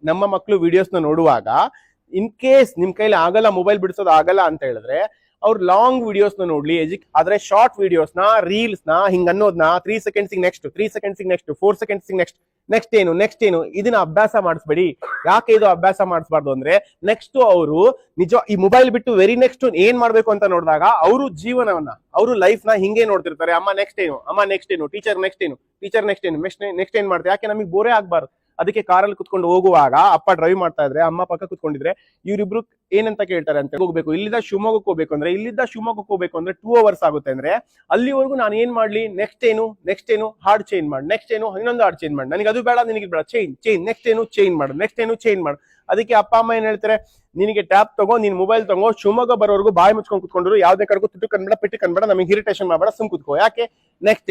ನಮ್ಮ ಮಕ್ಕಳು ವಿಡಿಯೋಸ್ನ ನೋಡುವಾಗ ಇನ್ ಕೇಸ್ ನಿಮ್ ಕೈಲಿ ಆಗಲ್ಲ, ಮೊಬೈಲ್ ಬಿಡಿಸೋದು ಆಗಲ್ಲ ಅಂತ ಹೇಳಿದ್ರೆ ಅವ್ರು ಲಾಂಗ್ ವಿಡಿಯೋಸ್ನ ನೋಡ್ಲಿ, ಆದ್ರೆ ಶಾರ್ಟ್ ವಿಡಿಯೋಸ್ನ, ರೀಲ್ಸ್ನ ಹಿಂಗ್ ಅನ್ನೋದನ್ನ 3 seconds next, 3 seconds next, 4 seconds next ಏನು ಇದನ್ನ ಅಭ್ಯಾಸ ಮಾಡಿಸ್ಬೇಡಿ. ಯಾಕೆ ಇದು ಅಭ್ಯಾಸ ಮಾಡಿಸ್ಬಾರ್ದು ಅಂದ್ರೆ ನೆಕ್ಸ್ಟ್ ಅವರು ನಿಜ ಈ ಮೊಬೈಲ್ ಬಿಟ್ಟು ವೆರಿ ನೆಕ್ಸ್ಟ್ ಏನ್ ಮಾಡ್ಬೇಕು ಅಂತ ನೋಡಿದಾಗ ಅವರು ಜೀವನವನ್ನ, ಅವರು ಲೈಫ್ ನ ಹಿಂಗೆ ನೋಡ್ತಿರ್ತಾರೆ. ಅಮ್ಮ ನೆಕ್ಸ್ಟ್ ಏನು, ಟೀಚರ್ ನೆಕ್ಸ್ಟ್ ಏನು, ನೆಕ್ಸ್ಟ್ ಏನ್ ಮಾಡ್ತಾರೆ. ಯಾಕೆ ನಮಗೆ ಬೋರೇ ಆಗ್ಬಾರ್ದು. ಅದಕ್ಕೆ ಕಾರಲ್ಲಿ ಕುತ್ಕೊಂಡು ಹೋಗುವಾಗ ಅಪ್ಪ ಡ್ರೈವ್ ಮಾಡ್ತಾ ಇದ್ರೆ, ಅಮ್ಮ ಪಕ್ಕ ಕುತ್ಕೊಂಡಿದ್ರೆ ಇವರಿಬ್ರು ಏನಂತ ಕೇಳ್ತಾರೆ ಅಂತ ಹೋಗ್ಬೇಕು. ಇಲ್ಲಿಂದ ಶಿವಮೊಗ್ಗಕ್ಕೆ ಹೋಗ್ಬೇಕು ಅಂದ್ರೆ 2 hours ಆಗುತ್ತೆ ಅಂದ್ರೆ ಅಲ್ಲಿವರೆಗೂ ನಾನು ಏನ್ ಮಾಡ್ಲಿ, ನೆಕ್ಸ್ಟ್ ಏನು ಹಾರ್ಡ್ ಚೇಂಜ್ ಮಾಡಿ, ನೆಕ್ಸ್ಟ್ ಏನು ಇನ್ನೊಂದು ಹಾರ್ಡ್ ಚೇಂಜ್ ಮಾಡಿ, ನನಗೆ ಅದು ಬೇಡ, ನಿನಗೆ ಬೇಡ, ಚೇಂಜ್ ನೆಕ್ಸ್ಟ್ ಏನು ಚೇಂಜ್ ಮಾಡು. ಅದಕ್ಕೆ ಅಪ್ಪ ಅಮ್ಮ ಏನ್ ಹೇಳ್ತಾರೆ, ನಿನಗೆ ಟ್ಯಾಬ್ ತಗೋ, ನೀನ್ ಮೊಬೈಲ್ ತಗೋ, ಶಿವಮೊಗ್ಗ ಬರೋವರೆಗೂ ಬಾಯಿ ಮುಚ್ಕೊಂಡು ಕುತ್ಕೊಂಡ್ರು, ಯಾವ್ದೇ ಕಡೆಗೂ ತುಟ್ಟು ಕನ್ಬೇಡ, ಪಿಟ್ಟು ಕನ್ಬೇಡ, ನಮಗೆ ಇರಿಟೇಷನ್ ಮಾಡಬೇಡ, ಸುಮ್ ಕುತ್ಕೋ. ಯಾಕೆ ನೆಕ್ಸ್ಟ್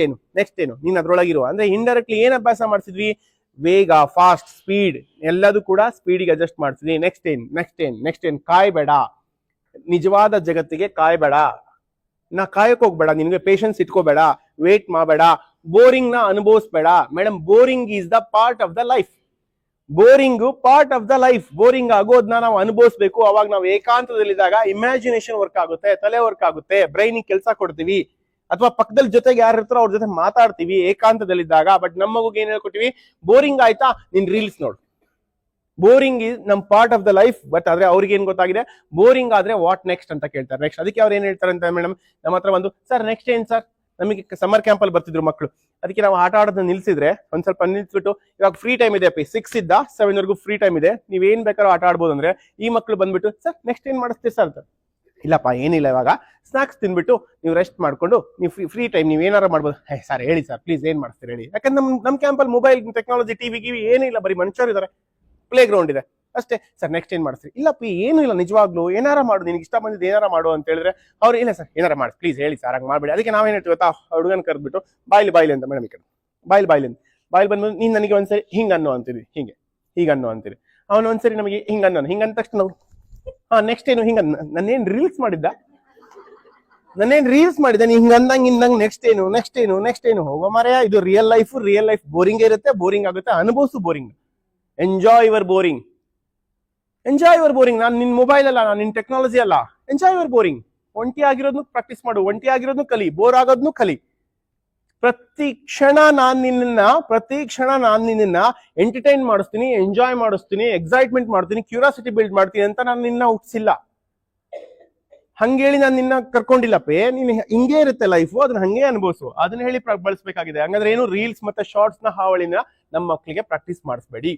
ಏನು ನೀನ್ ಅದ್ರೊಳಗಿರುವ ಅಂದ್ರೆ ಇಂಡೈರೆಕ್ಟ್ಲಿ ಏನ್ ಅಭ್ಯಾಸ ಮಾಡ್ತಿದ್ವಿ, ವೇಗ, ಫಾಸ್ಟ್, ಸ್ಪೀಡ್ ಎಲ್ಲದೂ ಕೂಡ ಸ್ಪೀಡಿಗೆ ಅಡ್ಜಸ್ಟ್ ಮಾಡ್ತಿದ್ವಿ. ನೆಕ್ಸ್ಟ್ ಏನ್ ಕಾಯ್ಬೇಡ, ನಿಜವಾದ ಜಗತ್ತಿಗೆ ಕಾಯ್ಬೇಡ, ಕಾಯಕ್ ಹೋಗ್ಬೇಡ, ನಿನ್ಗೆ ಪೇಷನ್ಸ್ ಇಟ್ಕೋಬೇಡ, ವೇಟ್ ಮಾಡಬೇಡ, ಬೋರಿಂಗ್ ನ ಅನುಭವಿಸ್ಬೇಡ. Madam, boring is the part of the life. Boring ಆಗೋದನ್ನ ನಾವು ಅನುಭವಿಸ್ಬೇಕು. ಅವಾಗ ನಾವು ಏಕಾಂತದಲ್ಲಿದ್ದಾಗ ಇಮ್ಯಾಜಿನೇಷನ್ ವರ್ಕ್ ಆಗುತ್ತೆ, ತಲೆ ವರ್ಕ್ ಆಗುತ್ತೆ, ಬ್ರೈನ್ ಕೆಲಸ ಕೊಡ್ತೀವಿ, ಅಥವಾ ಪಕ್ಕದಲ್ಲಿ ಜೊತೆಗೆ ಯಾರು ಇರ್ತಾರೋ ಅವ್ರ ಜೊತೆ ಮಾತಾಡ್ತೀವಿ ಏಕಾಂತದಲ್ಲಿದ್ದಾಗ. ಬಟ್ ನಮ್ಮ ಮಗುಗೆ ಏನ್ ಹೇಳ್ಕೊಟ್ಟಿವಿ, ಬೋರಿಂಗ್ ಆಯ್ತಾ ನಿನ್ ರೀಲ್ಸ್ ನೋಡು. ಬೋರಿಂಗ್ ಇಸ್ ನಮ್ part of the life. But ಆದ್ರೆ ಅವ್ರಿಗೆ ಏನ್ ಗೊತ್ತಾಗಿದೆ, ಬೋರಿಂಗ್ ಆದ್ರೆ ವಾಟ್ ನೆಕ್ಸ್ಟ್ ಅಂತ ಕೇಳ್ತಾರೆ. ನೆಕ್ಸ್ಟ್ ಅದಕ್ಕೆ ಅವ್ರು ಏನ್ ಹೇಳ್ತಾರೆ ಅಂತ ಮೇಡಮ್, ನಮ್ಮ ಹತ್ರ ಬಂದು ಸರ್ ನೆಕ್ಸ್ಟ್ ಏನ್ ಸರ್, ನಮಗೆ ಸಮ್ಮರ್ ಕ್ಯಾಂಪ್ ಅಲ್ಲಿ ಬರ್ತಿದ್ರು ಮಕ್ಕಳು, ಅದಕ್ಕೆ ನಾವು ಆಟ ಆಡೋದನ್ನ ನಿಲ್ಸಿದ್ರೆ ಒಂದ್ ಸ್ವಲ್ಪ ನಿಲ್ಸ್ಬಿಟ್ಟು, ಇವಾಗ ಫ್ರೀ ಟೈಮ್ ಇದೆ ಅಪ್ಪಿ, 6 ಇಂದ 7 ವರೆಗೂ ಫ್ರೀ ಟೈಮ್ ಇದೆ, ನೀವ್ ಏನ್ ಬೇಕಾದ್ರೂ ಆಟ ಆಡ್ಬೋದು ಅಂದ್ರೆ ಈ ಮಕ್ಕಳು ಬಂದ್ಬಿಟ್ಟು ಸರ್ ನೆಕ್ಸ್ಟ್ ಏನ್ ಮಾಡಿಸ್ತೀವಿ ಸರ್ ಅಂತ. ಇಲ್ಲಪ್ಪ ಏನಿಲ್ಲ, ಇವಾಗ ಸ್ನಾಕ್ಸ್ ತಿನ್ಬಿಟ್ಟು ನೀವು ರೆಸ್ಟ್ ಮಾಡ್ಕೊಂಡು ನೀವು ಫ್ರೀ ಟೈಮ್ ನೀವು ಏನಾರು ಮಾಡ್ಬೋದು. ಸರ್ ಹೇಳಿ ಸರ್ ಪ್ಲೀಸ್ ಏನ್ ಮಾಡಿಸ್ತೀರಿ ಹೇಳಿ. ಯಾಕಂದ್ರೆ ನಮ್ ಕ್ಯಾಂಪಲ್ಲಿ ಮೊಬೈಲ್ ಟೆಕ್ನಾಲಜಿ ಟಿವಿ ಏನಿಲ್ಲ, ಬರೀ ಮನುಷ್ಯರು ಇದಾರೆ, ಪ್ಲೇ ಗ್ರೌಂಡ್ ಇದೆ ಅಷ್ಟೇ. ಸರ್ ನೆಕ್ಸ್ಟ್ ಏನ್ ಮಾಡಿಸ್ತೀರಿ, ಇಲ್ಲಪ್ಪ ಏನು ಇಲ್ಲ, ನಿಜವಾಗ್ಲು ಏನಾರ ಮಾಡು, ನಿನ್ಗೆ ಇಷ್ಟ ಬಂದಿದ್ದು ಏನಾರ ಮಾಡು ಅಂತ ಹೇಳಿದ್ರೆ ಅವ್ರು ಇಲ್ಲ ಸರ್ ಏನಾರ ಮಾಡಿ ಪ್ಲೀಸ್ ಹೇಳಿ ಸರ್, ಹಂಗೆ ಮಾಡ್ಬೇಡಿ. ಅದಕ್ಕೆ ನಾವೇನ್ ಹೇಳ್ತೀವಿ ಗೊತ್ತಾ, ಹುಡುಗನ ಕರೆದ್ಬಿಟ್ಟು ಬಾಯ್ಲಿ ಅಂತ ಮೇಡಮ್, ಈ ಕಡೆ ಬಾಯ್ಲಿ ಬಂದ್ಬಿಟ್ಟು ನೀನ್ ನನಗೆ ಒಂದ್ಸರಿ ಹಿಂಗ ಅನ್ನೋ ಅಂತೀವಿ, ಹೀಗ ಅನ್ನೋ ಅಂತೀವಿ. ಅವನು ಒಂದ್ಸರಿ ನಮಗೆ ಹಿಂಗಂದ ತಕ್ಷಣ ನಾವು ನೆಕ್ಸ್ಟ್ ಏನು ನಾನೇನ್ ರೀಲ್ಸ್ ಮಾಡಿದ್ದ ನೀ ಹಿಂಗಂದಂಗ್ ನೆಕ್ಸ್ಟ್ ಏನು ಹೋಗೋ ಮಾರ್ರೆ. ಇದು ರಿಯಲ್ ಲೈಫ್ ಬೋರಿಂಗ್ ಇರುತ್ತೆ, ಬೋರಿಂಗ್ ಆಗುತ್ತೆ, ಅನುಭವಿಸು ಬೋರಿಂಗ್. Enjoy your boring. ನಾನು ನಿನ್ ಮೊಬೈಲ್ ಅಲ್ಲ, ನಾನು ನಿನ್ ಟೆಕ್ನಾಲಜಿ ಅಲ್ಲ. Enjoy your boring. ಒಂಟಿ ಆಗಿರೋದ್ನು ಪ್ರಾಕ್ಟೀಸ್ ಮಾಡು, ಒಂಟಿ ಆಗಿರೋದ್ನು ಕಲಿ, ಬೋರ್ ಆಗೋದ್ನು ಕಲಿ. ಪ್ರತಿ ಕ್ಷಣ ನಾನ್ ನಿನ್ನ ಎಂಟರ್ಟೈನ್ ಮಾಡಿಸ್ತೀನಿ, ಎಂಜಾಯ್ ಮಾಡಿಸ್ತೀನಿ, ಎಕ್ಸೈಟ್ಮೆಂಟ್ ಮಾಡ್ತೀನಿ, ಕ್ಯೂರಿಯಾಸಿಟಿ ಬಿಲ್ಡ್ ಮಾಡ್ತೀನಿ ಅಂತ ನಾನು ನಿನ್ನ ಹುಟ್ಟಿಸಿಲ್ಲ. ಹಂಗೇಳಿ ನಾನು ನಿನ್ನ ಕರ್ಕೊಂಡಿಲ್ಲಪ್ಪೇ. ನೀನ್ ಹಿಂಗೇ ಇರುತ್ತೆ ಲೈಫು, ಅದನ್ನ ಹಂಗೆ ಅನುಭವಿಸು, ಅದನ್ನ ಹೇಳಿ ಬಳಸಬೇಕಾಗಿದೆ. ಹಂಗಂದ್ರೆ ಏನು, ರೀಲ್ಸ್ ಮತ್ತೆ ಶಾರ್ಟ್ಸ್ ನ ಹಾವಳಿನ ನಮ್ಮ ಮಕ್ಕಳಿಗೆ ಪ್ರಾಕ್ಟೀಸ್ ಮಾಡಿಸ್ಬೇಡಿ.